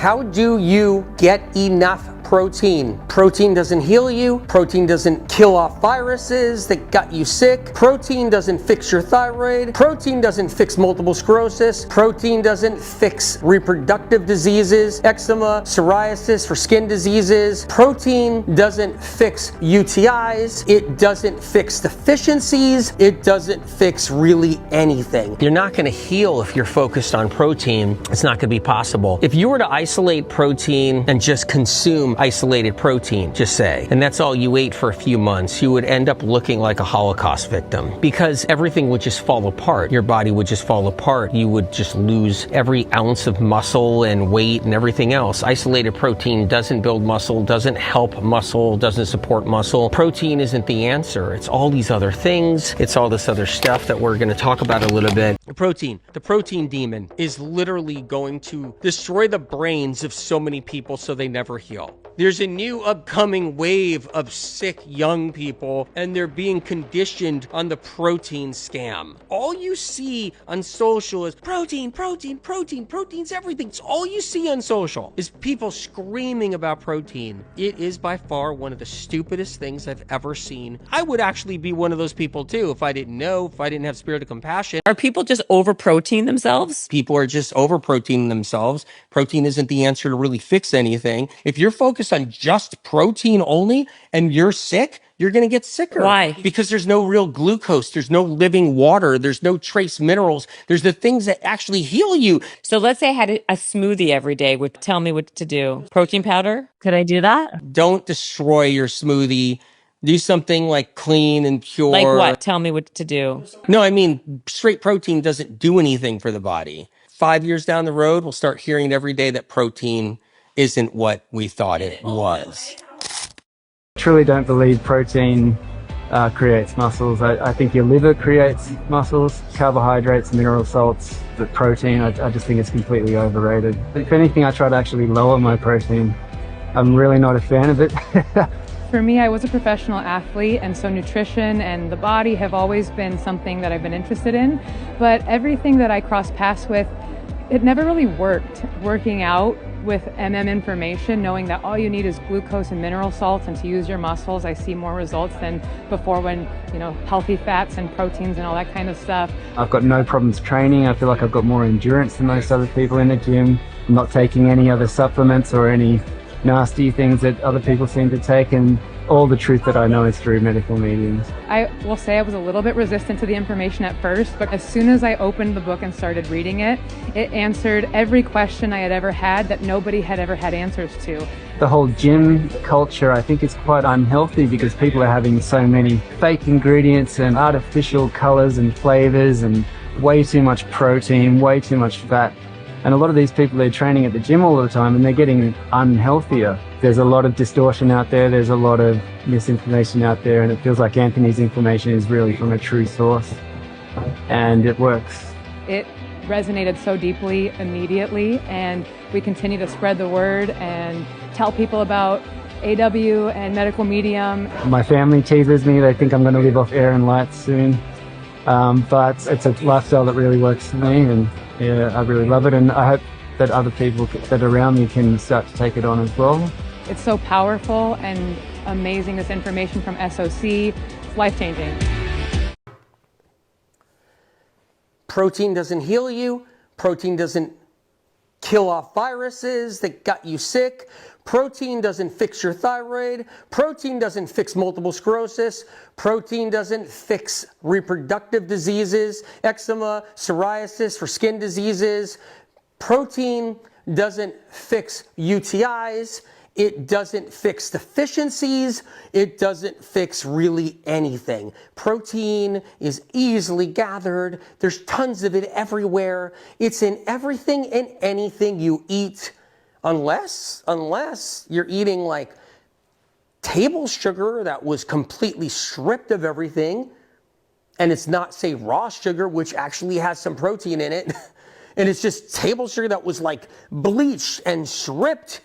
How do you get enough protein? Protein doesn't heal you. Protein doesn't kill off viruses that got you sick. Protein doesn't fix your thyroid. Protein doesn't fix multiple sclerosis. Protein doesn't fix reproductive diseases, eczema, psoriasis for skin diseases. Protein doesn't fix UTIs. It doesn't fix deficiencies. It doesn't fix really anything. You're not going to heal if you're focused on protein. It's not going to be possible. If you were to isolate protein and just consume isolated protein, just say, and that's all you ate for a few months, you would end up looking like a Holocaust victim because everything would just fall apart. Your body would just fall apart. You would just lose every ounce of muscle and weight and everything else. Isolated protein doesn't build muscle, doesn't help muscle, doesn't support muscle. Protein isn't the answer. It's all these other things. It's all this other stuff that we're going to talk about a little bit. The protein demon is literally going to destroy the brains of so many people so they never heal. There's a new upcoming wave of sick young people, and they're being conditioned on the protein scam. All you see on social is protein, protein, protein, protein's everything. It's all you see on social is people screaming about protein. It is by far one of the stupidest things I've ever seen. I would actually be one of those people too if I didn't know, if I didn't have spirit of compassion. Are people just over-protein themselves? People are just over-proteinin themselves. Protein isn't the answer to really fix anything. If you're focused on just protein only and you're sick, you're going to get sicker. Why? Because there's no real glucose. There's no living water. There's no trace minerals. There's the things that actually heal you. So let's say I had a smoothie every day would tell me what to do. Protein powder? Could I do that? Don't destroy your smoothie. Do something like clean and pure. Like what? Tell me what to do. No, I mean, straight protein doesn't do anything for the body. 5 years down the road, we'll start hearing every day that protein isn't what we thought it was. I truly don't believe protein creates muscles. I think your liver creates muscles, carbohydrates, mineral salts, but protein, I just think it's completely overrated. If anything, I try to actually lower my protein. I'm really not a fan of it. For me, I was a professional athlete, and so nutrition and the body have always been something that I've been interested in, but everything that I crossed paths with, it never really worked. Working out with information, knowing that all you need is glucose and mineral salts and to use your muscles, I see more results than before when, healthy fats and proteins and all that kind of stuff. I've got no problems training. I feel like I've got more endurance than most other people in the gym. I'm not taking any other supplements or any nasty things that other people seem to take, and all the truth that I know is through medical mediums. I will say I was a little bit resistant to the information at first, but as soon as I opened the book and started reading it, it answered every question I had ever had that nobody had ever had answers to. The whole gym culture, I think it's quite unhealthy because people are having so many fake ingredients and artificial colors and flavors and way too much protein, way too much fat. And a lot of these people, they're training at the gym all the time and they're getting unhealthier. There's a lot of distortion out there. There's a lot of misinformation out there. And it feels like Anthony's information is really from a true source. And it works. It resonated so deeply immediately. And we continue to spread the word and tell people about AW and medical medium. My family teases me. They think I'm going to live off air and lights soon. But it's a lifestyle that really works for me. And yeah, I really love it, and I hope that other people that are around me can start to take it on as well. It's so powerful and amazing, this information from SOC. It's life-changing. Protein doesn't heal you. Protein doesn't kill off viruses that got you sick. Protein doesn't fix your thyroid. Protein doesn't fix multiple sclerosis. Protein doesn't fix reproductive diseases, eczema, psoriasis for skin diseases. Protein doesn't fix UTIs. It doesn't fix deficiencies. It doesn't fix really anything. Protein is easily gathered. There's tons of it everywhere. It's in everything and anything you eat. Unless you're eating like table sugar that was completely stripped of everything, and it's not, say, raw sugar, which actually has some protein in it, and it's just table sugar that was like bleached and stripped.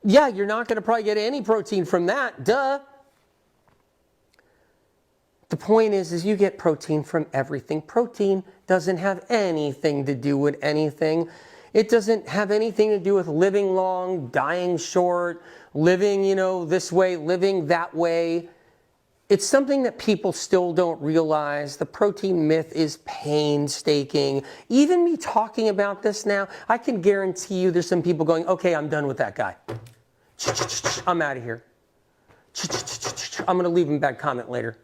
Yeah, you're not going to probably get any protein from that, duh. The point is you get protein from everything. Protein doesn't have anything to do with anything. It doesn't have anything to do with living long, dying short, living, this way, living that way. It's something that people still don't realize. The protein myth is painstaking. Even me talking about this now, I can guarantee you there's some people going, okay, I'm done with that guy. I'm out of here. I'm going to leave him a bad comment later.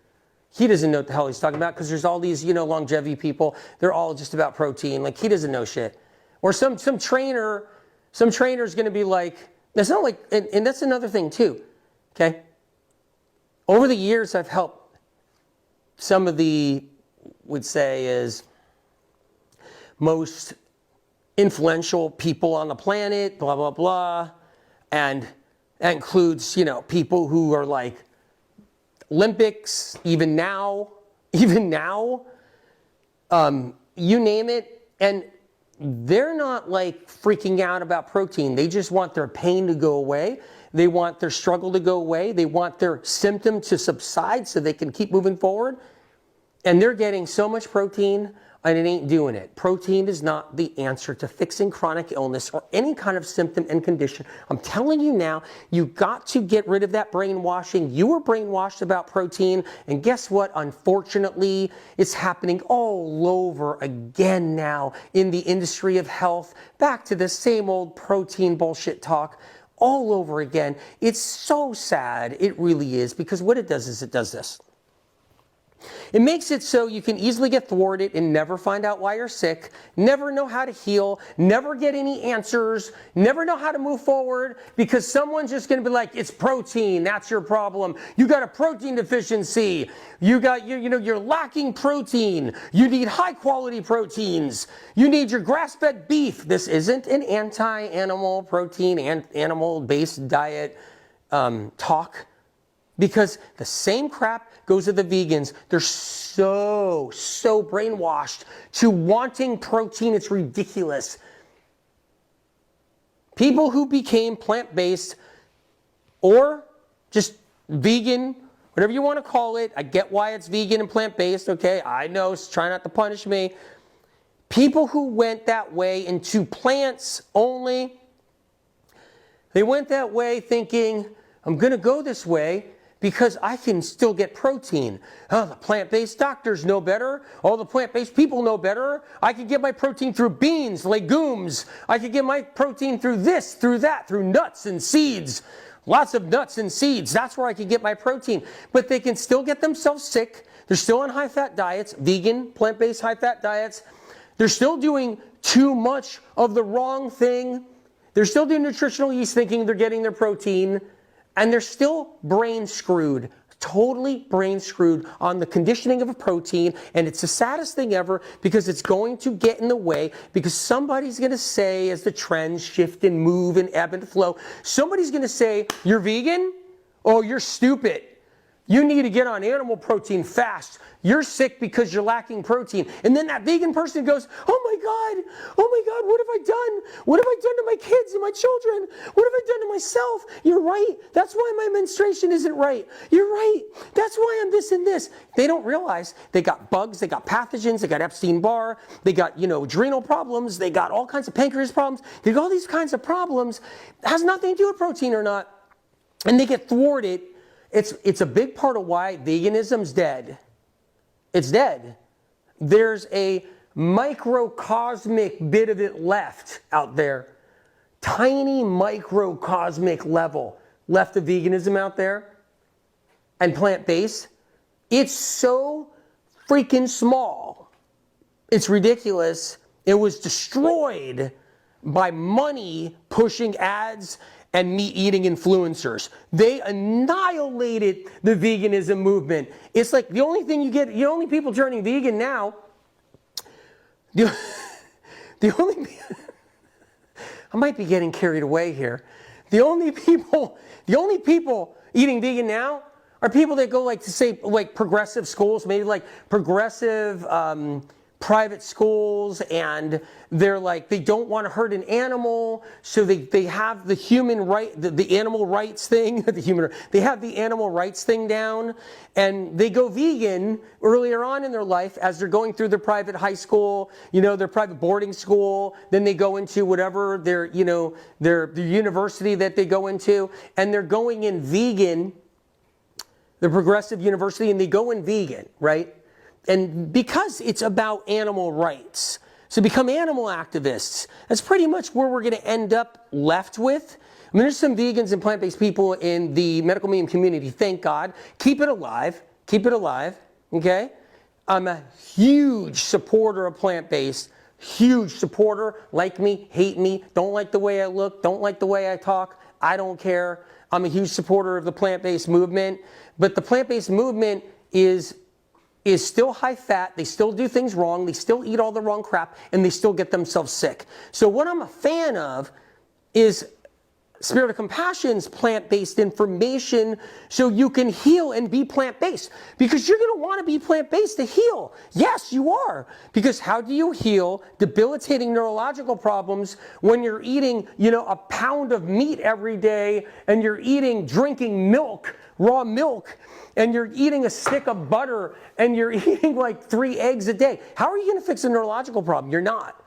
He doesn't know what the hell he's talking about because there's all these, longevity people. They're all just about protein. Like, he doesn't know shit. Or some trainer's going to be like, that's not like, and that's another thing too, okay? Over the years, I've helped some of the, would say, is most influential people on the planet, blah, blah, blah. And that includes, people who are like Olympics, even now, you name it. And they're not like freaking out about protein. They just want their pain to go away. They want their struggle to go away. They want their symptom to subside so they can keep moving forward. And they're getting so much protein and it ain't doing it. Protein is not the answer to fixing chronic illness or any kind of symptom and condition. I'm telling you now, you got to get rid of that brainwashing. You were brainwashed about protein, and guess what? Unfortunately, it's happening all over again now in the industry of health. Back to the same old protein bullshit talk all over again. It's so sad. It really is, because what it does is it does this. It makes it so you can easily get thwarted and never find out why you're sick, never know how to heal, never get any answers, never know how to move forward, because someone's just going to be like, it's protein, that's your problem. You got a protein deficiency. You're lacking protein. You need high quality proteins. You need your grass-fed beef. This isn't an anti-animal protein and animal-based diet talk. Because the same crap goes to the vegans. They're so brainwashed to wanting protein. It's ridiculous. People who became plant-based or just vegan, whatever you want to call it. I get why it's vegan and plant-based, okay? I know, try not to punish me. People who went that way into plants only, they went that way thinking, I'm going to go this way because I can still get protein. Oh, the plant-based doctors know better. All the plant-based people know better. I can get my protein through beans, legumes. I can get my protein through this, through that, through nuts and seeds. Lots of nuts and seeds. That's where I can get my protein. But they can still get themselves sick. They're still on high-fat diets, vegan, plant-based, high-fat diets. They're still doing too much of the wrong thing. They're still doing nutritional yeast thinking they're getting their protein. And they're still brain screwed, totally brain screwed on the conditioning of a protein. And it's the saddest thing ever, because it's going to get in the way, because somebody's going to say, as the trends shift and move and ebb and flow, somebody's going to say, you're vegan? Oh, you're stupid. You need to get on animal protein fast. You're sick because you're lacking protein. And then that vegan person goes, oh my God, what have I done? What have I done to my kids and my children? What have I done to myself? You're right. That's why my menstruation isn't right. You're right. That's why I'm this and this. They don't realize they got bugs, they got pathogens, they got Epstein-Barr, they got, adrenal problems, they got all kinds of pancreas problems. They got all these kinds of problems. It has nothing to do with protein or not. And they get thwarted. It's a big part of why veganism's dead. It's dead. There's a microcosmic bit of it left out there. Tiny microcosmic level left of veganism out there and plant-based. It's so freaking small. It's ridiculous. It was destroyed by money pushing ads and meat-eating influencers. They annihilated the veganism movement. It's like the only thing you get, the only people turning vegan now, I might be getting carried away here. The only people eating vegan now are people that go to say progressive schools, maybe like progressive private schools, and they're like, they don't want to hurt an animal, so they have the human right, the animal rights thing, they have the animal rights thing down, and they go vegan earlier on in their life as they're going through their private high school, their private boarding school, then they go into whatever their university that they go into, and they're going in vegan, the progressive university, and they go in vegan, right? And because it's about animal rights, so become animal activists. That's pretty much where we're going to end up left with. I mean, there's some vegans and plant-based people in the medical medium community, thank God. Keep it alive, okay? I'm a huge supporter of plant-based, huge supporter. Like me, hate me, don't like the way I look, don't like the way I talk, I don't care. I'm a huge supporter of the plant-based movement, but the plant-based movement is still high fat, they still do things wrong, they still eat all the wrong crap, and they still get themselves sick. So what I'm a fan of is Spirit of Compassion's plant-based information so you can heal and be plant-based. Because you're going to want to be plant-based to heal. Yes, you are. Because how do you heal debilitating neurological problems when you're eating, a pound of meat every day, and you're drinking milk, raw milk, and you're eating a stick of butter, and you're eating like 3 eggs a day? How are you going to fix a neurological problem? You're not.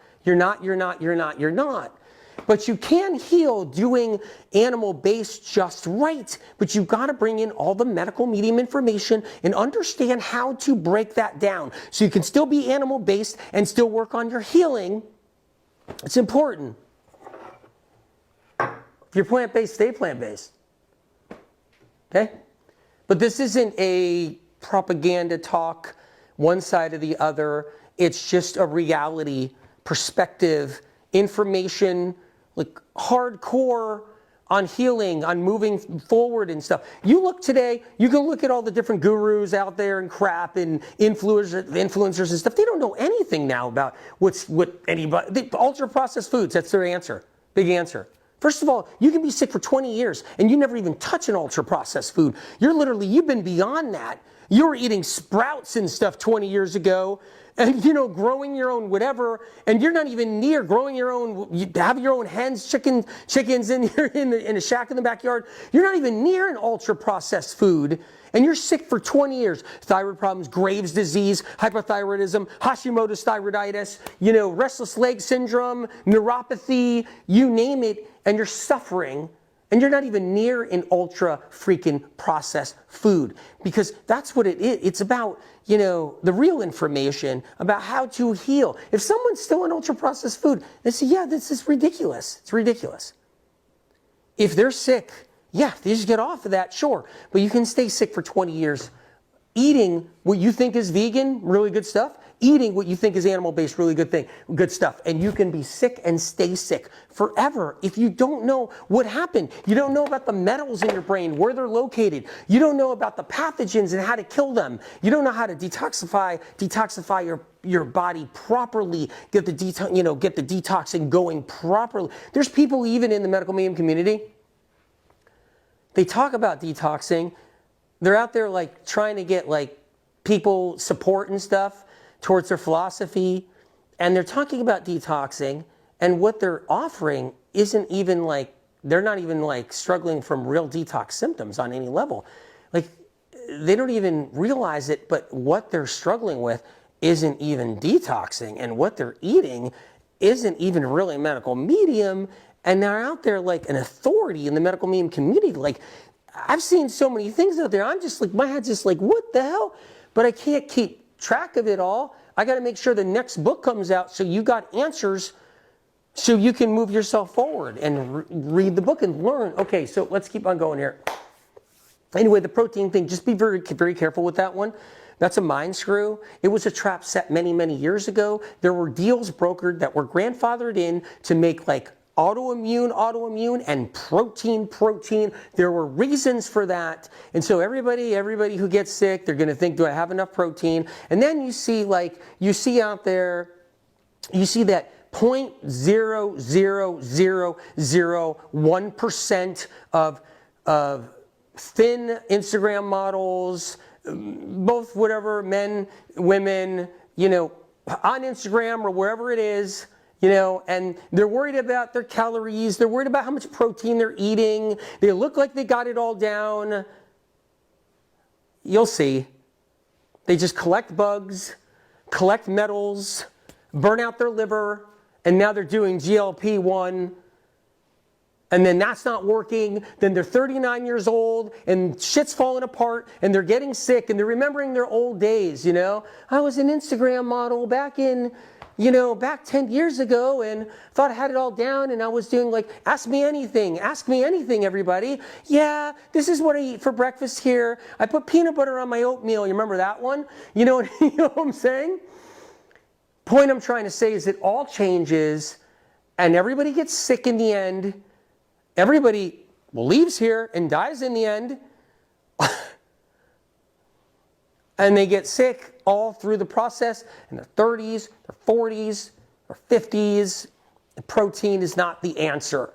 But you can heal doing animal-based just right. But you've got to bring in all the medical medium information and understand how to break that down. So you can still be animal-based and still work on your healing. It's important. If you're plant-based, stay plant-based. Okay? But this isn't a propaganda talk, one side or the other. It's just a reality, perspective, information, like hardcore on healing, on moving forward and stuff. You look today, you can look at all the different gurus out there and crap and influencers and stuff. They don't know anything now about what anybody, ultra-processed foods, that's their answer. Big answer. First of all, you can be sick for 20 years and you never even touch an ultra-processed food. You've been beyond that. You were eating sprouts and stuff 20 years ago and, growing your own whatever, and you're not even near growing your own, you have your own hens, chickens in a shack in the backyard. You're not even near an ultra-processed food, and you're sick for 20 years. Thyroid problems, Graves' disease, hypothyroidism, Hashimoto's thyroiditis, restless leg syndrome, neuropathy, you name it, and you're suffering. And you're not even near an ultra freaking processed food, because that's what it is. It's about, the real information about how to heal. If someone's still on ultra processed food, they say, yeah, this is ridiculous. It's ridiculous. If they're sick, yeah, they just get off of that, sure. But you can stay sick for 20 years eating what you think is vegan, really good stuff, eating what you think is animal-based, really good stuff. And you can be sick and stay sick forever if you don't know what happened. You don't know about the metals in your brain, where they're located. You don't know about the pathogens and how to kill them. You don't know how to detoxify your body properly, get the detoxing going properly. There's people even in the medical medium community, they talk about detoxing. They're out there like trying to get like people support and stuff towards their philosophy, and they're talking about detoxing, and what they're offering isn't even like, they're not even like struggling from real detox symptoms on any level. Like, they don't even realize it, but what they're struggling with isn't even detoxing, and what they're eating isn't even really medical medium, and they're out there like an authority in the medical medium community. Like, I've seen so many things out there, I'm just like, my head's just like, what the hell? But I can't keep track of it all. I got to make sure the next book comes out so you got answers so you can move yourself forward and read the book and learn. Okay, so let's keep on going here. Anyway, the protein thing, just be very, very careful with that one. That's a mind screw. It was a trap set many, many years ago. There were deals brokered that were grandfathered in to make like autoimmune, and protein. There were reasons for that. And so everybody who gets sick, they're going to think, do I have enough protein? And then you see out there, you see that 0.00001% of thin Instagram models, both whatever, men, women, on Instagram or wherever it is, you know, and they're worried about their calories, they're worried about how much protein they're eating, they look like they got it all down. You'll see. They just collect bugs, collect metals, burn out their liver, and now they're doing GLP-1, and then that's not working. Then they're 39 years old, and shit's falling apart, and they're getting sick, and they're remembering their old days, you know? I was an Instagram model back 10 years ago, and thought I had it all down, and I was doing like, ask me anything, everybody. Yeah, this is what I eat for breakfast here. I put peanut butter on my oatmeal. You remember that one? You know what I'm saying? Point I'm trying to say is it all changes, and everybody gets sick in the end. Everybody leaves here and dies in the end. And they get sick all through the process in their 30s, their 40s, or 50s. And protein is not the answer.